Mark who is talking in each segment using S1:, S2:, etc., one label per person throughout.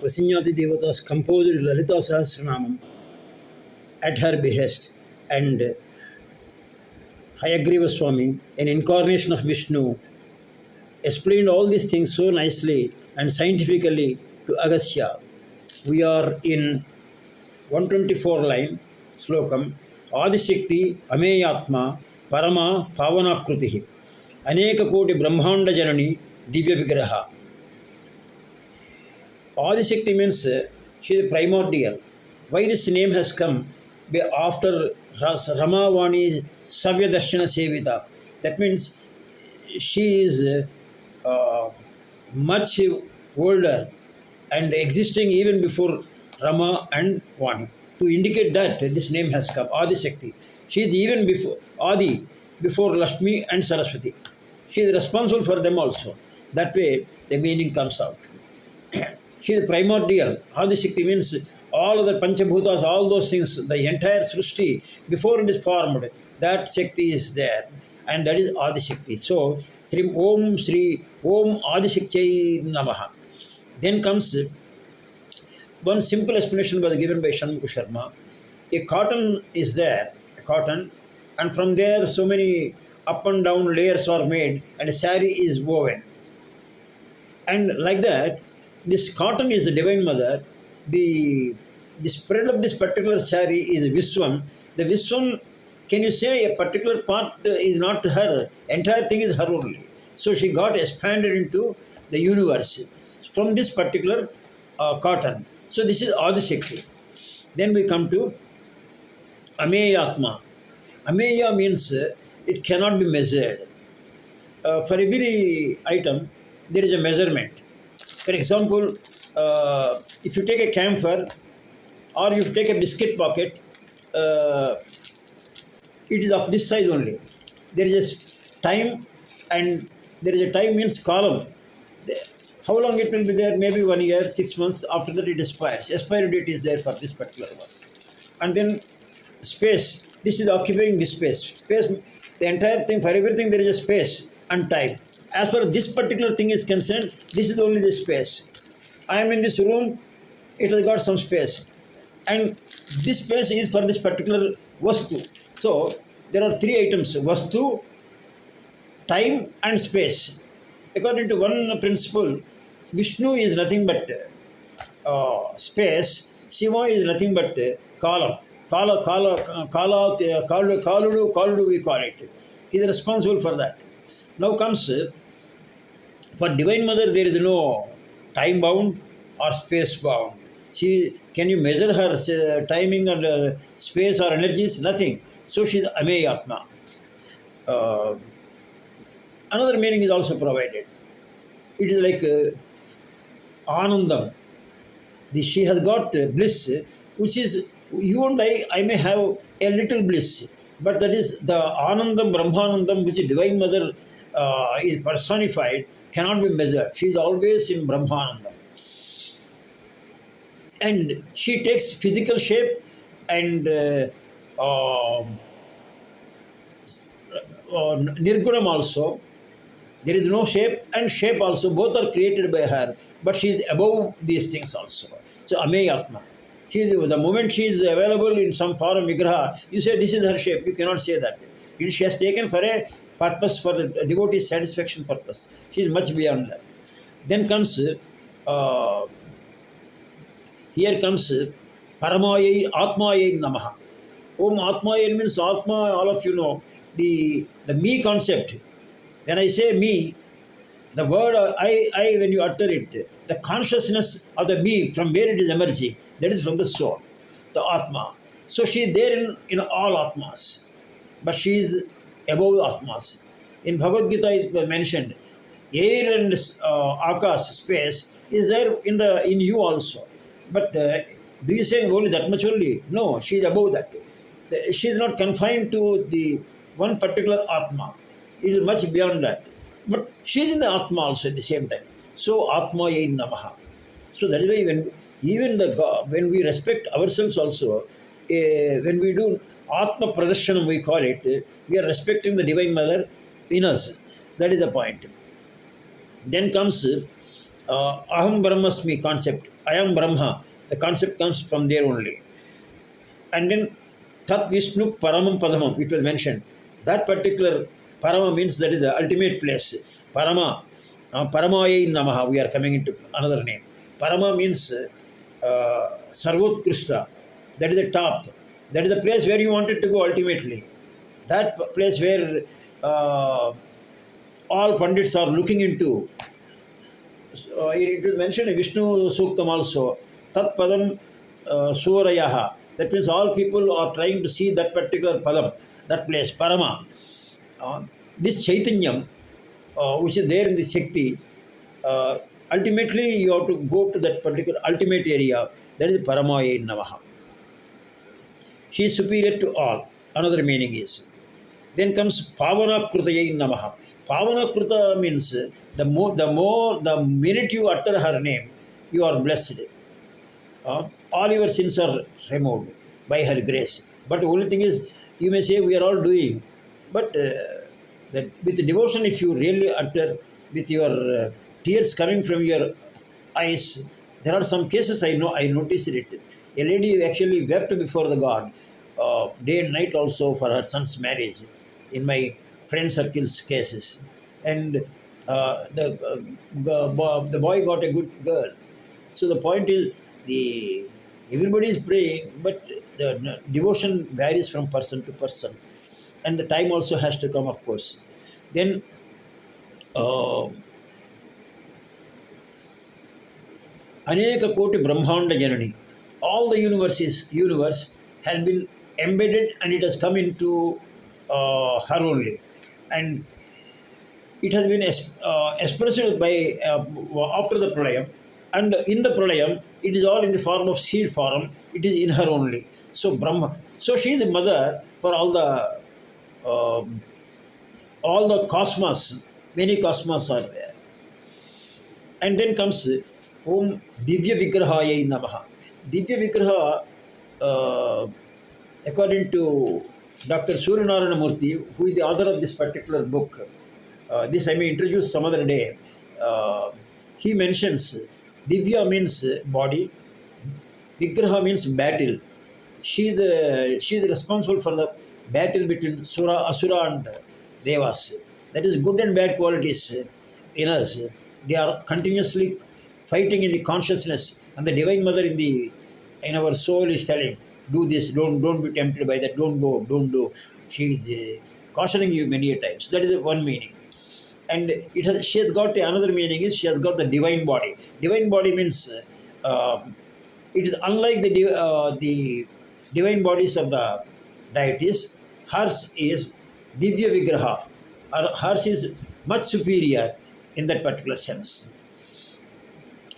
S1: Vasinyati Devatas composed Lalitasahasranamas at her behest, and Hayagriva Swami, an incarnation of Vishnu, explained all these things so nicely and scientifically to Agastya. We are in 124 line slokam Adisakti Ameyatma Parama Pavanakrutihi Aneka Koti Brahmanda Janani Divya Vigraha. Adisakti means she is primordial. Why this name has come after Ramavani Savya Darshana Sevita? That means she is much older and existing even before Rama and Vani. To indicate that this name has come, Adisakti. She is even before Adi, before Lakshmi and Saraswati. She is responsible for them also. That way the meaning comes out. She is primordial. Adisakti means all other Panchabhutas, all those things, the entire Srishti, before it is formed, that Shakti is there. And that is Adisakti. So, Sri Om Adisakti Namaha. Then comes one simple explanation was given by Shanmukha Sharma. A cotton is there, a cotton, and from there so many up and down layers are made, and a sari is woven. And like that, this cotton is the Divine Mother. The spread of this particular sari is Viswam. The Viswam, can you say a particular part is not her, entire thing is her only. So she got expanded into the universe from this particular cotton. So this is Adisakti. Then we come to Ameyatma. Ameya means it cannot be measured. For every item, there is a measurement. For example, if you take a camphor or you take a biscuit pocket, it is of this size only. There is a time, and there is a time means column. How long it will be there? Maybe 1 year, 6 months. After that it expires. Expiry date is there for this particular one. And then space. This is occupying this space. Space, the entire thing, for everything there is a space and time. As far as this particular thing is concerned, this is only the space. I am in this room, it has got some space. And this space is for this particular Vastu. So, there are three items, Vastu, time and space. According to one principle, Vishnu is nothing but space, Shiva is nothing but kala. Kaludu, we call it. He is responsible for that. Now comes, for Divine Mother, there is no time bound or space bound. Can you measure her timing and space or energies? Nothing. So she is Ameyatma. Another meaning is also provided. It is like Anandam. She has got bliss, which is, you and I may have a little bliss, but that is the Anandam, Brahmanandam, which is Divine Mother is personified, cannot be measured. She is always in Brahmanandam. And she takes physical shape and Nirgunam also. There is no shape, and shape also. Both are created by her, but she is above these things also. So Ameyatma. The moment she is available in some form Vigraha, you say this is her shape. You cannot say that. She has taken for a purpose, for the devotee's satisfaction purpose. She is much beyond that. Then comes, here comes Paramayai Atmayai Namaha. Om Atmayai means Atma, all of you know, the me concept. When I say me, the word I, when you utter it, the consciousness of the me, from where it is emerging, that is from the soul, the Atma. So she is there in all Atmas, but she is above Atmas. In Bhagavad Gita it was mentioned, air and Akash, space, is there in you also. But do you say only that much only? No, she is above that. She is not confined to the one particular Atma. It is much beyond that. But she is in the Atma also at the same time. So Atma Yai Namaha. So that is why when we respect ourselves also, when we do Atma Pradarsanam, we call it, we are respecting the Divine Mother in us. That is the point. Then comes Aham Brahmasmi concept, I am Brahma, the concept comes from there only. And then Tat Vishnu Paramam Padamam, it was mentioned. That particular Parama means that is the ultimate place. Parama, Paramaya Namaha, we are coming into another name. Parama means Sarvotkrusta, that is the top. That is the place where you wanted to go ultimately. That place where all Pandits are looking into. It is mentioned in Vishnu Suktam also. Tat Padam Surayaha. That means all people are trying to see that particular Padam, that place, Parama. This Chaitanyam, which is there in the Shakti, ultimately you have to go to that particular ultimate area. That is Paramaya Namaha. She is superior to all. Another meaning is. Then comes Pavana Krutayai Namaha. Pavana Kruta means the minute you utter her name, you are blessed. All your sins are removed by her grace. But the only thing is, you may say we are all doing, but that with devotion, if you really utter with your tears coming from your eyes, there are some cases I know, I noticed it. A lady actually wept before the God day and night also for her son's marriage in my friend circle's cases. And the boy got a good girl. So the point is, the everybody is praying, but the devotion varies from person to person, and the time also has to come, of course. Then Aneka Koti Brahmanda Janani, all the universe has been embedded and it has come into her only, and it has been expressed by after the pralayam, and in the pralayam it is all in the form of seed form. It is in her only. So Brahma. So she is the mother for all the cosmos. Many cosmos are there. And then comes Om Divya Vigrahaya Namaha. Divya Vigraha, according to Dr. Suryanarayana Murthy, who is the author of this particular book, this I may introduce some other day. He mentions Divya means body, Vigraha means battle. She is responsible for the battle between Asura and Devas. That is good and bad qualities in us. They are continuously fighting in the consciousness, and the Divine Mother in our soul is telling, do this, don't be tempted by that, don't go, don't do. She is cautioning you many a times. That is one meaning. And she has got another meaning is she has got the divine body. Divine body means it is unlike the divine bodies of the deities. Hers is Divya Vigraha. Hers is much superior in that particular sense.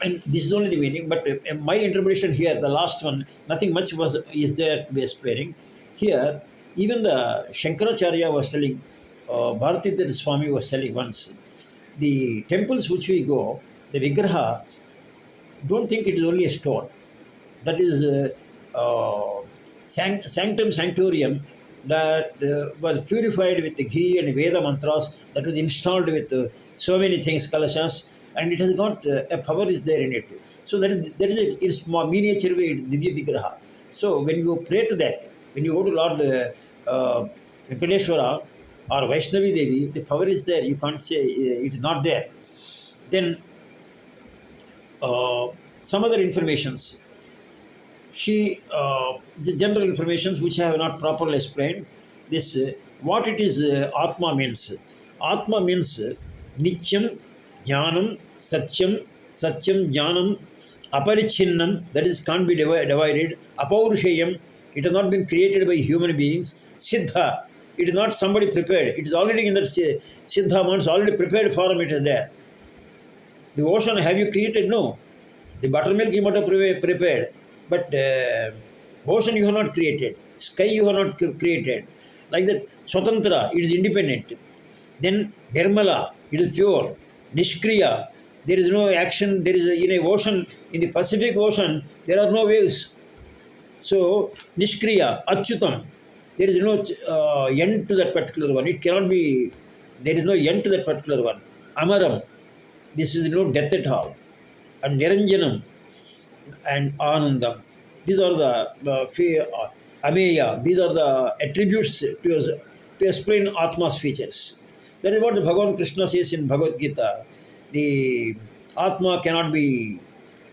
S1: And this is only the meaning, but my interpretation here, the last one, nothing much is there to be explaining. Here, even the Shankaracharya was telling, Bharatidhar Swami was telling once, the temples which we go, the Vigraha, don't think it is only a stone. That is sanctum sanctorium that was purified with the ghee and Veda mantras, that was installed with so many things, kalashas, and it has got a power is there in it. So there is in small miniature way, Divya Vigraha. So when you pray to that, when you go to Lord Venkateshwara or Vaishnavi Devi, the power is there. You can't say it is not there. Then some other informations. The general informations which I have not properly explained. This what it is Atma means. Atma means Nityam, Jnanam, Satyam, Jnanam, Aparichinnam, that is can't be divided. Apaurushayam, it has not been created by human beings. Siddha, it is not somebody prepared. It is already in that Siddha means already prepared form, it is there. The ocean, have you created? No. The buttermilk you might have prepared. But ocean you have not created. Sky you have not created. Like that, Swatantra, it is independent. Then Nirmala, it is pure. Nishkriya, there is no action. There is in a ocean, in the Pacific Ocean, there are no waves. So Nishkriya, Achyutam, there is no end to that particular one. It cannot be, there is no end to that particular one. Amaram, this is no death at all. and Niranjanam and Anandam. These are the Ameya. These are the attributes to explain Atma's features. That is what the Bhagavan Krishna says in Bhagavad Gita. The Atma cannot be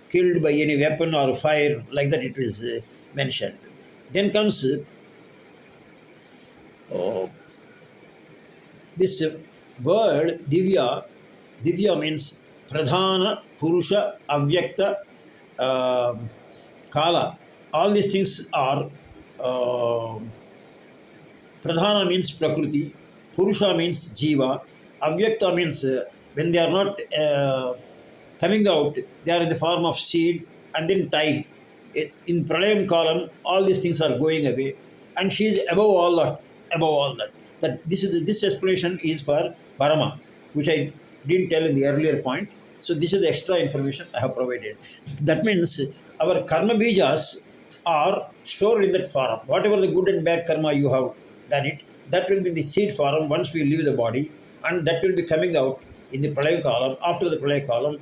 S1: killed by any weapon or fire, like that it is mentioned. Then comes uh, this word Divya. Divya means Pradhana, Purusha, Avyakta, uh, Kala. All these things are uh, Pradhana means Prakriti, Purusha means Jiva, Avyakta means when they are not coming out, they are in the form of seed and then type. In Pralayam column, all these things are going away, and she is above all that. Above all that, this explanation is for Parama, which I didn't tell in the earlier point. So this is the extra information I have provided. That means our karma bijas are stored in that form. Whatever the good and bad karma you have done it, that will be in the seed form once we leave the body, and that will be coming out in the Pralaya column, after the Pralaya column,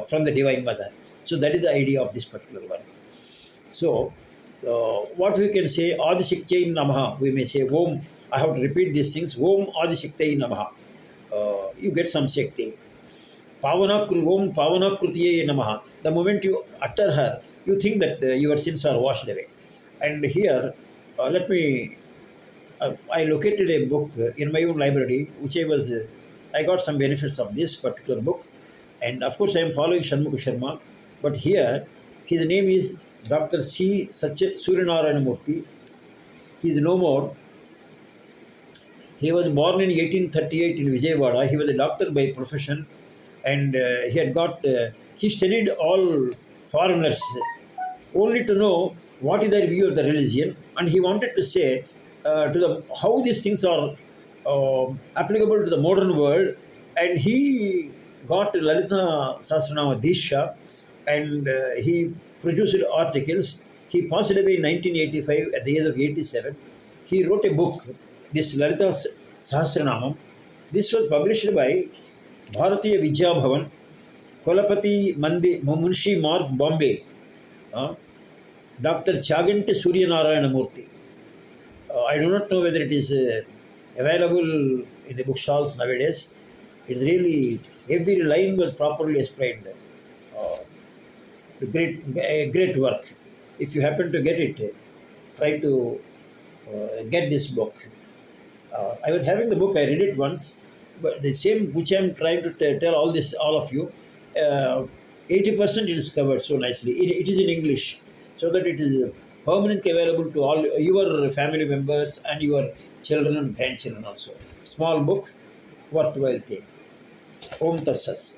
S1: from the Divine Mother. So that is the idea of this particular one. So, what we can say, Adisakti Namaha, we may say Om. I have to repeat these things. Om Adisakti Namaha. You get some Shakti. Om Pavana Krutiye Namaha. The moment you utter her, you think that your sins are washed away. And here, let me. I located a book in my own library, which I got some benefits of this particular book. And of course, I am following Shanmukha Sharma. But here, his name is Dr. C. Suryanarayana Murthy. He is no more. He was born in 1838 in Vijayawada. He was a doctor by profession, and he studied all foreigners only to know what is their view of the religion, and he wanted to say how these things are applicable to the modern world, and he got Lalitasahasranamas Disha, and he produced articles. He passed away in 1985 at the age of 87. He wrote a book, this Lalitasahasranamam. This was published by Bharatiya Vidya Bhavan, Kolapati Munshi Mark Bombay, Dr. Chaganti Suryanarayana Murthy. I do not know whether it is available in the bookstalls nowadays. It's really, every line was properly explained. Great work. If you happen to get it, try to get this book. I was having the book, I read it once, but the same which I am trying to tell all of you, 80% it is covered so nicely. It is in English, so that it is permanently available to all your family members and your children and grandchildren also. Small book, worthwhile thing. Om Tassas.